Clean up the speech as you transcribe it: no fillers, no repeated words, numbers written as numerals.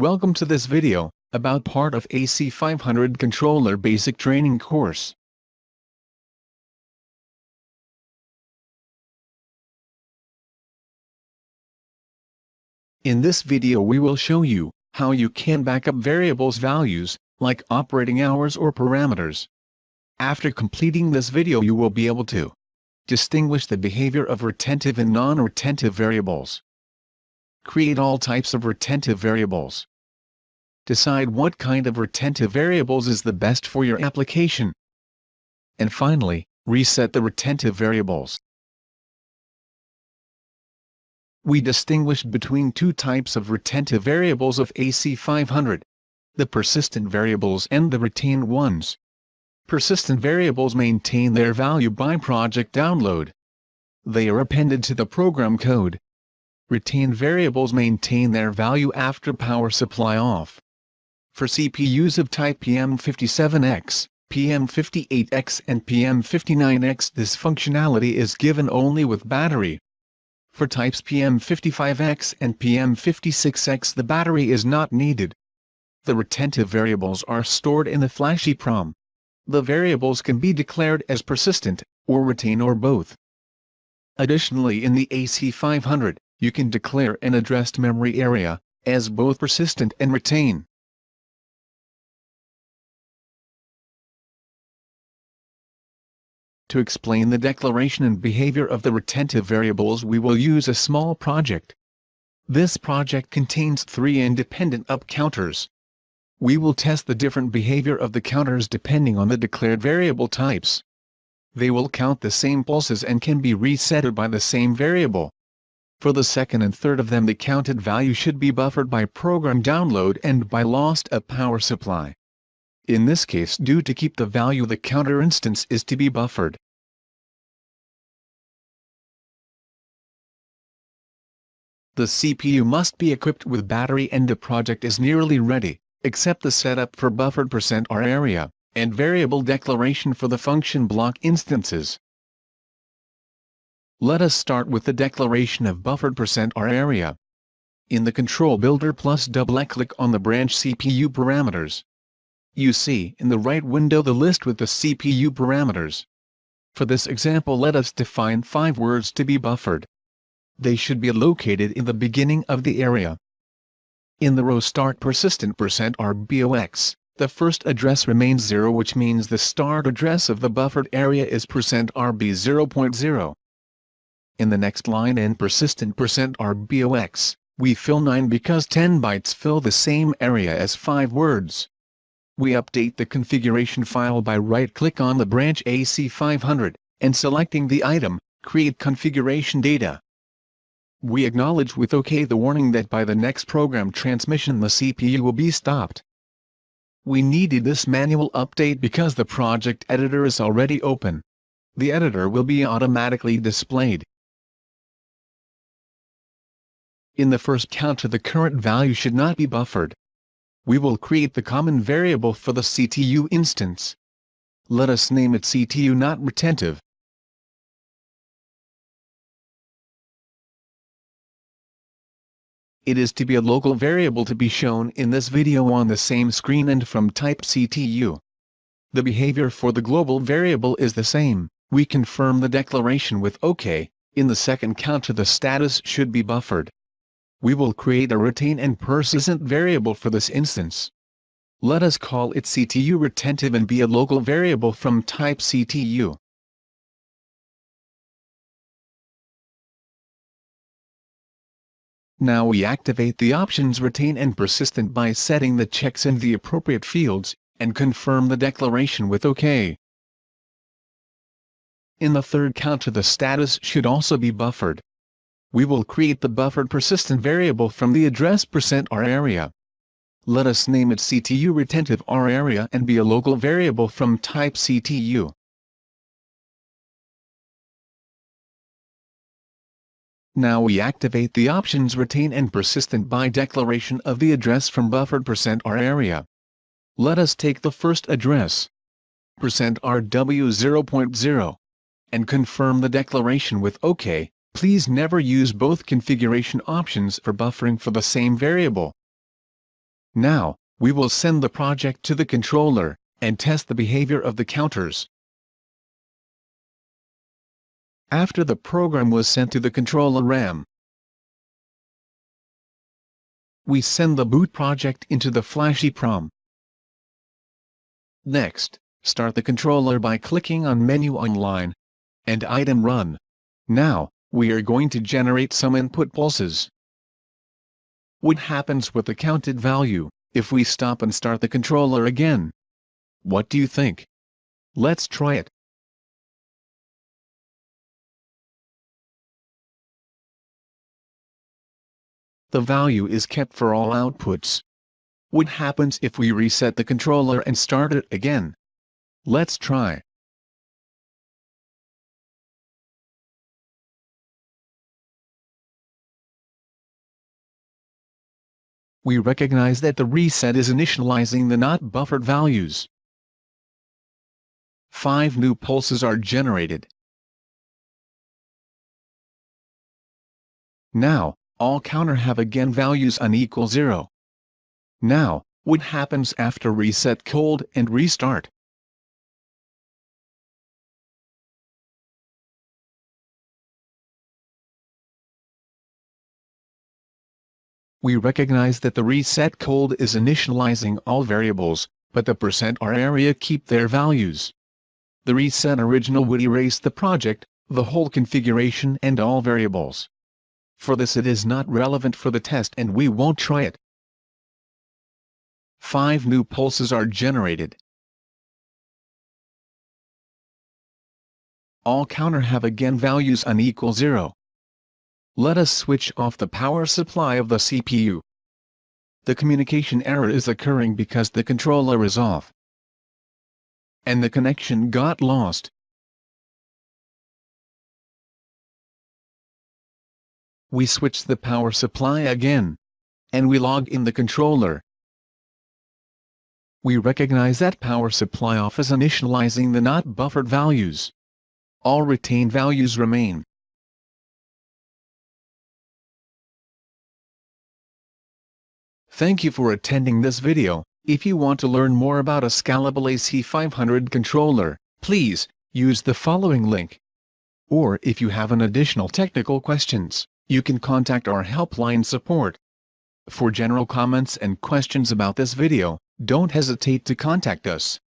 Welcome to this video, about part of AC500 controller basic training course. In this video we will show you how you can backup variables values, like operating hours or parameters. After completing this video you will be able to distinguish the behavior of retentive and non-retentive variables. Create all types of retentive variables. Decide what kind of retentive variables is the best for your application. And finally, reset the retentive variables. We distinguished between two types of retentive variables of AC500, the persistent variables and the retained ones. Persistent variables maintain their value by project download. They are appended to the program code. Retained variables maintain their value after power supply off. For CPUs of type PM57X, PM58X and PM59X this functionality is given only with battery. For types PM55X and PM56X the battery is not needed. The retentive variables are stored in the flash EEPROM. The variables can be declared as persistent, or retain or both. Additionally in the AC500, you can declare an addressed memory area, as both persistent and retain. To explain the declaration and behavior of the retentive variables we will use a small project. This project contains 3 independent up counters. We will test the different behavior of the counters depending on the declared variable types. They will count the same pulses and can be resetted by the same variable. For the second and third of them the counted value should be buffered by program download and by lost up power supply. In this case due to keep the value the counter instance is to be buffered. The CPU must be equipped with battery and the project is nearly ready, except the setup for buffered %R area, and variable declaration for the function block instances. Let us start with the declaration of buffered %R area. In the Control Builder plus double-click on the branch CPU parameters. You see in the right window the list with the CPU parameters. For this example let us define 5 words to be buffered. They should be located in the beginning of the area. In the row start persistent %RBOX, the first address remains 0 which means the start address of the buffered area is %RB 0.0. In the next line in persistent %RBOX, we fill 9 because 10 bytes fill the same area as 5 words. We update the configuration file by right-click on the branch AC500, and selecting the item, Create Configuration Data. We acknowledge with OK the warning that by the next program transmission the CPU will be stopped. We needed this manual update because the project editor is already open. The editor will be automatically displayed. In the first counter the current value should not be buffered. We will create the common variable for the CTU instance. Let us name it CTU not retentive. It is to be a local variable to be shown in this video on the same screen and from type CTU. The behavior for the global variable is the same. We confirm the declaration with OK. In the second counter the status should be buffered. We will create a retain and persistent variable for this instance. Let us call it CTU retentive and be a local variable from type CTU. Now we activate the options retain and persistent by setting the checks in the appropriate fields, and confirm the declaration with OK. In the third counter the status should also be buffered. We will create the buffered persistent variable from the address %R area. Let us name it CTU retentive R area and be a local variable from type CTU. Now we activate the options retain and persistent by declaration of the address from buffered %R area. Let us take the first address, %RW 0.0, and confirm the declaration with OK. Please never use both configuration options for buffering for the same variable. Now, we will send the project to the controller, and test the behavior of the counters. After the program was sent to the controller RAM, we send the boot project into the flash EEPROM. Next, start the controller by clicking on Menu Online and Item Run. Now, we are going to generate some input pulses. What happens with the counted value if we stop and start the controller again? What do you think? Let's try it. The value is kept for all outputs. What happens if we reset the controller and start it again? Let's try. We recognize that the reset is initializing the not buffered values. 5 new pulses are generated. Now, all counter have again values unequal 0. Now, what happens after reset cold and restart? We recognize that the reset cold is initializing all variables, but the %R area keep their values. The reset original would erase the project, the whole configuration and all variables. For this it is not relevant for the test and we won't try it. 5 new pulses are generated. All counter have again values unequal 0. Let us switch off the power supply of the CPU. The communication error is occurring because the controller is off, and the connection got lost. We switch the power supply again, and we log in the controller. We recognize that power supply off is initializing the not buffered values. All retained values remain. Thank you for attending this video. If you want to learn more about a scalable AC500 controller, please use the following link. Or if you have an additional technical questions, you can contact our helpline support. For general comments and questions about this video, don't hesitate to contact us.